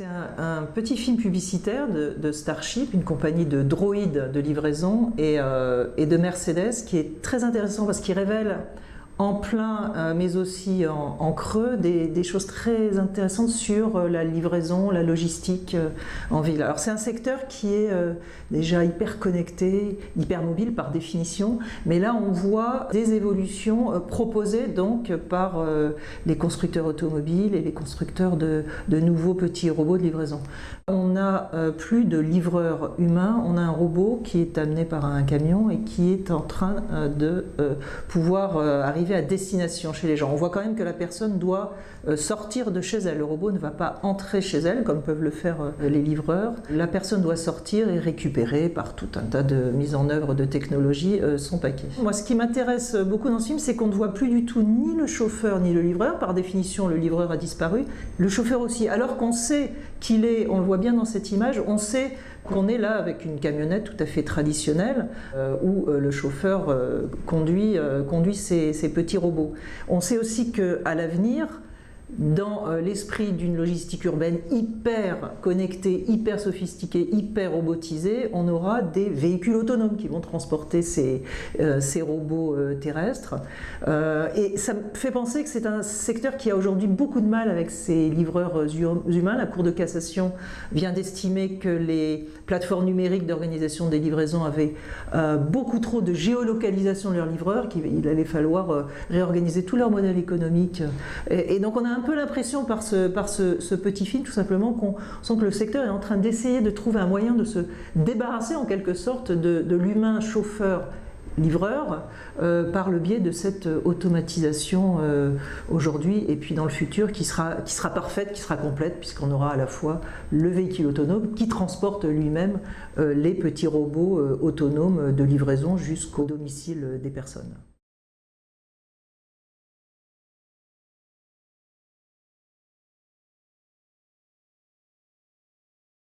C'est un petit film publicitaire de Starship, une compagnie de droïdes de livraison et de Mercedes, qui est très intéressant parce qu'il révèle en plein, mais aussi en creux, des choses très intéressantes sur la livraison, la logistique en ville. Alors c'est un secteur qui est déjà hyper connecté, hyper mobile par définition, mais là on voit des évolutions proposées donc par les constructeurs automobiles et les constructeurs de nouveaux petits robots de livraison. On n'a plus de livreurs humains, on a un robot qui est amené par un camion et qui est en train de pouvoir arriver à destination chez les gens. On voit quand même que la personne doit sortir de chez elle. Le robot ne va pas entrer chez elle comme peuvent le faire les livreurs. La personne doit sortir et récupérer par tout un tas de mises en œuvre de technologie son paquet. Moi, ce qui m'intéresse beaucoup dans ce film, c'est qu'on ne voit plus du tout ni le chauffeur ni le livreur. Par définition, le livreur a disparu. Le chauffeur aussi. Alors qu'on sait qu'il est, on le voit bien dans cette image, on sait qu'on est là avec une camionnette tout à fait traditionnelle où le chauffeur conduit ses petits robots. On sait aussi qu'à l'avenir, dans l'esprit d'une logistique urbaine hyper connectée, hyper sophistiquée, hyper robotisée, on aura des véhicules autonomes qui vont transporter ces robots terrestres. Et ça me fait penser que c'est un secteur qui a aujourd'hui beaucoup de mal avec ses livreurs humains. La Cour de cassation vient d'estimer que les plateformes numériques d'organisation des livraisons avaient beaucoup trop de géolocalisation de leurs livreurs, qu'il allait falloir réorganiser tout leur modèle économique. Et donc on a un peu l'impression par ce petit film tout simplement qu'on sent que le secteur est en train d'essayer de trouver un moyen de se débarrasser en quelque sorte de l'humain chauffeur livreur par le biais de cette automatisation aujourd'hui et puis dans le futur qui sera parfaite, qui sera complète puisqu'on aura à la fois le véhicule autonome qui transporte lui-même les petits robots autonomes de livraison jusqu'au domicile des personnes.